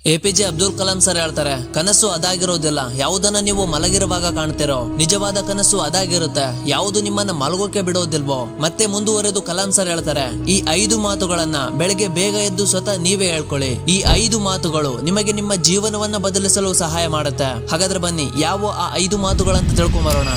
APJ Abdul Kalam sir ಹೇಳ್ತಾರೆ, ಕನಸು ಅದಾಗಿರೋದಿಲ್ಲ, ಯಾವುದನ್ನ ನೀವು ಮಲಗಿರುವಾಗ ಕಾಣ್ತಿರೋ. ನಿಜವಾದ ಕನಸು ಅದಾಗಿರುತ್ತೆ, ಯಾವುದು ನಿಮ್ಮನ್ನ ಮಲಗೋಕೆ ಬಿಡೋದಿಲ್ವೋ. ಮತ್ತೆ ಮುಂದುವರೆದು ಕಲಾಂ ಸರ್ ಹೇಳ್ತಾರೆ, ಈ 5 ಮಾತುಗಳನ್ನ ಬೆಳಗ್ಗೆ ಬೇಗ ಎದ್ದು ಸ್ವತಃ ನೀವೇ ಹೇಳ್ಕೊಳ್ಳಿ. ಈ 5 ಮಾತುಗಳು ನಿಮಗೆ ನಿಮ್ಮ ಜೀವನವನ್ನ ಬದಲಿಸಲು ಸಹಾಯ ಮಾಡುತ್ತೆ. ಹಾಗಾದ್ರೆ ಬನ್ನಿ, ಯಾವ ಆ 5 ಮಾತುಗಳಂತ ತಿಳ್ಕೊಂಬರೋಣ.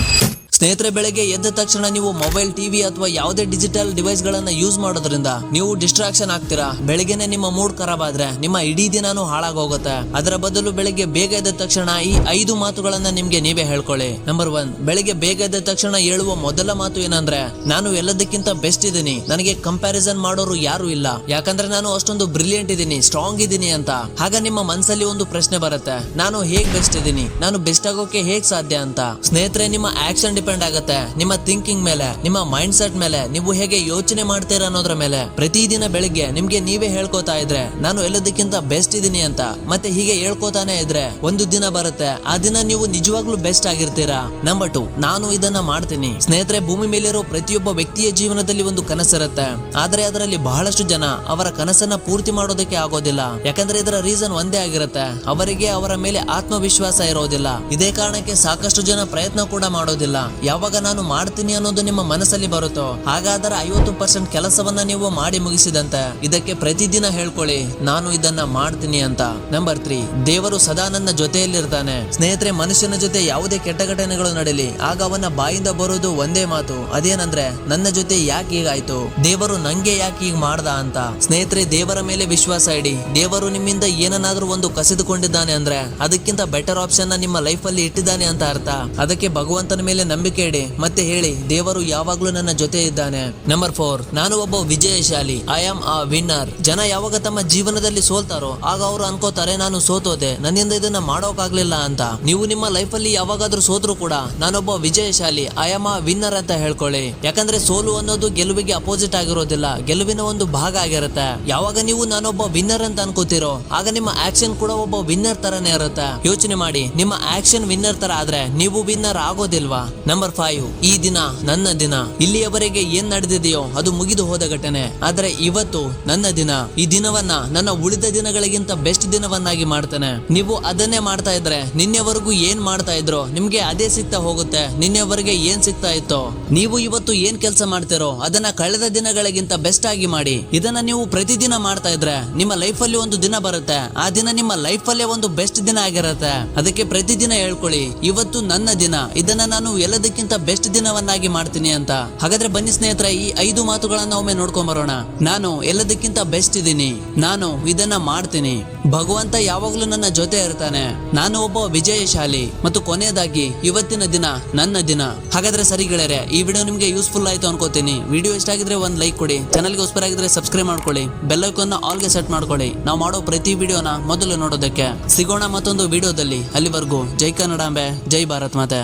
ಸ್ನೇಹಿತರೆ, ಬೆಳಗ್ಗೆ ಎದ್ದ ತಕ್ಷಣ ನೀವು ಮೊಬೈಲ್, ಟಿವಿ ಅಥವಾ ಯಾವುದೇ ಡಿಜಿಟಲ್ ಡಿವೈಸ್ ಗಳನ್ನ ಯೂಸ್ ಮಾಡೋದ್ರಿಂದ ನೀವು ಡಿಸ್ಟ್ರಾಕ್ಷನ್ ಆಗ್ತೀರಾ. ಬೆಳಗ್ಗೆನೆ ನಿಮ್ಮ ಮೂಡ್ ಖರಾಬ್ ಆದ್ರೆ ನಿಮ್ಮ ಇಡೀ ದಿನಾನು ಹಾಳಾಗೋಗುತ್ತೆ. ಅದರ ಬದಲು ಬೆಳಗ್ಗೆ ಬೇಗ ಎದ್ದ ತಕ್ಷಣ ಈ 5 ಮಾತುಗಳನ್ನ ನಿಮ್ಗೆ ನೀವೇ ಹೇಳ್ಕೊಳ್ಳಿ. ನಂಬರ್ 1, ಬೆಳಗ್ಗೆ ಬೇಗ ಎದ್ದ ತಕ್ಷಣ ಹೇಳುವ ಮೊದಲ ಮಾತು ಏನಂದ್ರೆ, ನಾನು ಎಲ್ಲದಕ್ಕಿಂತ ಬೆಸ್ಟ್ ಇದೀನಿ, ನನಗೆ ಕಂಪ್ಯಾರಿಸನ್ ಮಾಡೋರು ಯಾರು ಇಲ್ಲ, ಯಾಕಂದ್ರೆ ನಾನು ಅಷ್ಟೊಂದು ಬ್ರಿಲಿಯಂಟ್ ಇದೀನಿ, ಸ್ಟ್ರಾಂಗ್ ಇದೀನಿ ಅಂತ. ಆಗ ನಿಮ್ಮ ಮನಸ್ಸಲ್ಲಿ ಒಂದು ಪ್ರಶ್ನೆ ಬರುತ್ತೆ, ನಾನು ಹೇಗ್ ಬೆಸ್ಟ್ ಇದೀನಿ, ನಾನು ಬೆಸ್ಟ್ ಆಗೋಕೆ ಹೇಗ್ ಸಾಧ್ಯ ಅಂತ. ಸ್ನೇಹಿತರೆ, ನಿಮ್ಮ ಆಕ್ಷನ್ ಡಿಪೆಂಡ್ ಆಗುತ್ತೆ ನಿಮ್ಮ ಥಿಂಕಿಂಗ್ ಮೇಲೆ, ನಿಮ್ಮ ಮೈಂಡ್ ಸೆಟ್ ಮೇಲೆ, ನೀವು ಹೇಗೆ ಯೋಚನೆ ಮಾಡ್ತೀರಾ ಅನ್ನೋದ್ರ ಮೇಲೆ. ಪ್ರತಿದಿನ ಬೆಳಿಗ್ಗೆ ನಿಮ್ಗೆ ನೀವೇ ಹೇಳ್ಕೋತಾ ಇದ್ರೆ ನಾನು ಎಲ್ಲದಕ್ಕಿಂತ ಬೆಸ್ಟ್ ಇದೀನಿ ಅಂತ, ಮತ್ತೆ ಹೀಗೆ ಹೇಳ್ಕೋತಾನೆ ಇದ್ರೆ ಒಂದು ದಿನ ಬರುತ್ತೆ, ಆ ದಿನ ನೀವು ನಿಜವಾಗ್ಲೂ ಬೆಸ್ಟ್ ಆಗಿರ್ತೀರಾ. ನಂಬರ್ 2, ನಾನು ಇದನ್ನ ಮಾಡ್ತೀನಿ. ಸ್ನೇಹಿತರೆ, ಭೂಮಿ ಮೇಲಿರೋ ಪ್ರತಿಯೊಬ್ಬ ವ್ಯಕ್ತಿಯ ಜೀವನದಲ್ಲಿ ಒಂದು ಕನಸಿರುತ್ತೆ, ಆದ್ರೆ ಅದರಲ್ಲಿ ಬಹಳಷ್ಟು ಜನ ಅವರ ಕನಸನ್ನ ಪೂರ್ತಿ ಮಾಡೋದಕ್ಕೆ ಆಗೋದಿಲ್ಲ. ಯಾಕಂದ್ರೆ ಇದರ ರೀಸನ್ ಒಂದೇ ಆಗಿರುತ್ತೆ, ಅವರಿಗೆ ಅವರ ಮೇಲೆ ಆತ್ಮವಿಶ್ವಾಸ ಇರೋದಿಲ್ಲ. ಇದೇ ಕಾರಣಕ್ಕೆ ಸಾಕಷ್ಟು ಜನ ಪ್ರಯತ್ನ ಕೂಡ ಮಾಡೋದಿಲ್ಲ. ಯಾವಾಗ ನಾನು ಮಾಡ್ತೀನಿ ಅನ್ನೋದು ನಿಮ್ಮ ಮನಸ್ಸಲ್ಲಿ ಬರುತ್ತೋ ಹಾಗಾದರೆ 50% ಕೆಲಸವನ್ನ ನೀವು ಮಾಡಿ ಮುಗಿಸಿದಂತೆ. ಇದಕ್ಕೆ ಪ್ರತಿದಿನ ಹೇಳ್ಕೊಳ್ಳಿ, ನಾನು ಇದನ್ನ ಮಾಡ್ತೀನಿ ಅಂತ. ನಂಬರ್ 3, ದೇವರು ಸದಾ ನನ್ನ ಜೊತೆಯಲ್ಲಿರ್ತಾನೆ. ಸ್ನೇಹಿತರೆ, ಮನುಷ್ಯನ ಜೊತೆ ಯಾವುದೇ ಕೆಟ್ಟ ಘಟನೆಗಳು ನಡೆಯಲಿ, ಆಗ ಅವನ ಬಾಯಿಂದ ಬರೋದು ಒಂದೇ ಮಾತು, ಅದೇನಂದ್ರೆ ನನ್ನ ಜೊತೆ ಯಾಕೆ ಹೀಗಾಯ್ತು, ದೇವರು ನಂಗೆ ಯಾಕೆ ಹೀಗ್ ಮಾಡ್ದ ಅಂತ. ಸ್ನೇಹಿತರೆ, ದೇವರ ಮೇಲೆ ವಿಶ್ವಾಸ ಇಡಿ. ದೇವರು ನಿಮ್ಮಿಂದ ಏನನ್ನಾದ್ರೂ ಒಂದು ಕಸಿದುಕೊಂಡಿದ್ದಾನೆ ಅಂದ್ರೆ ಅದಕ್ಕಿಂತ ಬೆಟರ್ ಆಪ್ಷನ್ ನಿಮ್ಮ ಲೈಫ್ ಅಲ್ಲಿ ಇಟ್ಟಿದ್ದಾನೆ ಅಂತ ಅರ್ಥ. ಅದಕ್ಕೆ ಭಗವಂತನ ಮೇಲೆ ನಂಬಿಕೆ ಇಡಿ, ಮತ್ತೆ ಹೇಳಿ, ದೇವರು ಯಾವಾಗ್ಲೂ ನನ್ನ ಜೊತೆ ಇದ್ದಾನೆ. ನಂಬರ್ 4, ನಾನು ಒಬ್ಬ ವಿಜಯಶಾಲಿ, ಐ ಆಮ್ ಅ ವಿನ್ನರ್. ಜನ ಯಾವಾಗ ತಮ್ಮ ಜೀವನದಲ್ಲಿ ಸೋಲ್ತಾರೋ ಆಗ ಅವರು ಅನ್ಕೋತಾರೆ, ನಾನು ಸೋತೋದೆ, ನನ್ನಿಂದ ಇದನ್ನ ಮಾಡೋಕಾಗ್ಲಿಲ್ಲ ಅಂತ. ನೀವು ನಿಮ್ಮ ಲೈಫ್ ಅಲ್ಲಿ ಯಾವಾಗಾದ್ರೂ ಸೋತ್ರು ಕೂಡ ನಾನೊಬ್ಬ ವಿಜಯಶಾಲಿ, ಐ ಆಮ್ ಅ ವಿನ್ನರ್ ಅಂತ ಹೇಳ್ಕೊಳ್ಳಿ. ಯಾಕಂದ್ರೆ ಸೋಲು ಅನ್ನೋದು ಗೆಲುವಿಗೆ ಅಪೋಸಿಟ್ ಆಗಿರೋದಿಲ್ಲ, ಗೆಲುವಿನ ಒಂದು ಭಾಗ ಆಗಿರುತ್ತೆ. ಯಾವಾಗ ನೀವು ನಾನೊಬ್ಬ ವಿನ್ನರ್ ಅಂತ ಅನ್ಕೋತಿರೋ ಆಗ ನಿಮ್ಮ ಆಕ್ಷನ್ ಕೂಡ ಒಬ್ಬ ವಿನ್ನರ್ ತರನೇ ಇರುತ್ತೆ. ಯೋಚನೆ ಮಾಡಿ, ನಿಮ್ಮ ಆಕ್ಷನ್ ವಿನ್ನರ್ ತರ ಆದ್ರೆ ನೀವು ವಿನ್ನರ್ ಆಗೋದಿಲ್ವಾ. ನಂಬರ್ 5, ಈ ದಿನ ನನ್ನ ದಿನ. ಇಲ್ಲಿಯವರೆಗೆ ಏನ್ ನಡೆದಿದೆಯೋ ಅದು ಮುಗಿದು ಹೋದ ಘಟನೆ, ಆದ್ರೆ ಇವತ್ತು ನನ್ನ ದಿನ. ಈ ದಿನವನ್ನ ನನ್ನ ಉಳಿದ ದಿನಗಳಿಗಿಂತ ಬೆಸ್ಟ್ ದಿನವನ್ನಾಗಿ ಮಾಡ್ತೇನೆ. ನೀವು ಅದನ್ನೇ ಮಾಡ್ತಾ ಇದ್ರೆ ನಿನ್ನೆವರೆಗೂ ಏನ್ ಮಾಡ್ತಾ ಇದ್ರೋ ನಿಮ್ಗೆ ಅದೇ ಸಿಗ್ತಾ ಹೋಗುತ್ತೆ. ನಿನ್ನೆವರೆಗೆ ಏನ್ ಸಿಗ್ತಾ ಇತ್ತೋ, ನೀವು ಇವತ್ತು ಏನ್ ಕೆಲಸ ಮಾಡ್ತಿರೋ ಅದನ್ನ ಕಳೆದ ದಿನಗಳಿಗಿಂತ ಬೆಸ್ಟ್ ಆಗಿ ಮಾಡಿ. ಇದನ್ನ ನೀವು ಪ್ರತಿದಿನ ಮಾಡ್ತಾ ಇದ್ರೆ ನಿಮ್ಮ ಲೈಫ್ ಅಲ್ಲಿ ಒಂದು ದಿನ ಬರುತ್ತೆ, ಆ ದಿನ ನಿಮ್ಮ ಲೈಫ್ ಅಲ್ಲೇ ಒಂದು ಬೆಸ್ಟ್ ದಿನ ಆಗಿರುತ್ತೆ. ಅದಕ್ಕೆ ಪ್ರತಿದಿನ ಹೇಳ್ಕೊಳ್ಳಿ, ಇವತ್ತು ನನ್ನ ದಿನ, ಇದನ್ನ ನಾನು ಎಲ್ಲದಕ್ಕಿಂತ ಬೆಸ್ಟ್ ದಿನವನ್ನಾಗಿ ಮಾಡ್ತೀನಿ ಅಂತ. ಹಾಗಾದ್ರೆ ಬನ್ನಿ ಸ್ನೇಹಿತರೆ, ಈ 5 ಮಾತುಗಳನ್ನ ಒಮ್ಮೆ ನೋಡ್ಕೊಂಡ್ ಬರೋಣ. ನಾನು ಎಲ್ಲದಕ್ಕಿಂತ ಬೆಸ್ಟ್ ಇದೀನಿ, ನಾನು ಇದನ್ನ ಮಾಡ್ತೀನಿ, ಭಗವಂತ ಯಾವಾಗ್ಲೂ ನನ್ನ ಜೊತೆ ಇರ್ತಾನೆ, ನಾನು ಒಬ್ಬ ವಿಜಯಶಾಲಿ, ಮತ್ತು ಕೊನೆಯದಾಗಿ ಇವತ್ತಿನ ದಿನ ನನ್ನ ದಿನ. ಹಾಗಾದ್ರೆ ಸರಿ ಗೆಳೆಯರೆ, ಈ ವಿಡಿಯೋ ನಿಮ್ಗೆ ಯೂಸ್ಫುಲ್ ಆಯ್ತು ಅನ್ಕೋತೀನಿ. ವಿಡಿಯೋ ಇಷ್ಟ ಆಗಿದ್ರೆ ಒಂದು ಲೈಕ್ ಕೊಡಿ, ಚಾನಲ್ಗೆ ಹೊಸಬರ ಆಗಿದ್ರೆ ಸಬ್ಸ್ಕ್ರೈಬ್ ಮಾಡ್ಕೊಳ್ಳಿ, ಬೆಲ್ ಐಕಾನ್ ಆಲ್ಗೆ ಸೆಟ್ ಮಾಡ್ಕೊಳ್ಳಿ, ನಾವು ಮಾಡೋ ಪ್ರತಿ ವಿಡಿಯೋನ ಮೊದಲು ನೋಡೋದಕ್ಕೆ. ಸಿಗೋಣ ಮತ್ತೊಂದು ವಿಡಿಯೋದಲ್ಲಿ. ಅಲ್ಲಿವರೆಗೂ ಜೈ ಕನ್ನಡಾಂಬೆ, ಜೈ ಭಾರತ್ ಮಾತೆ.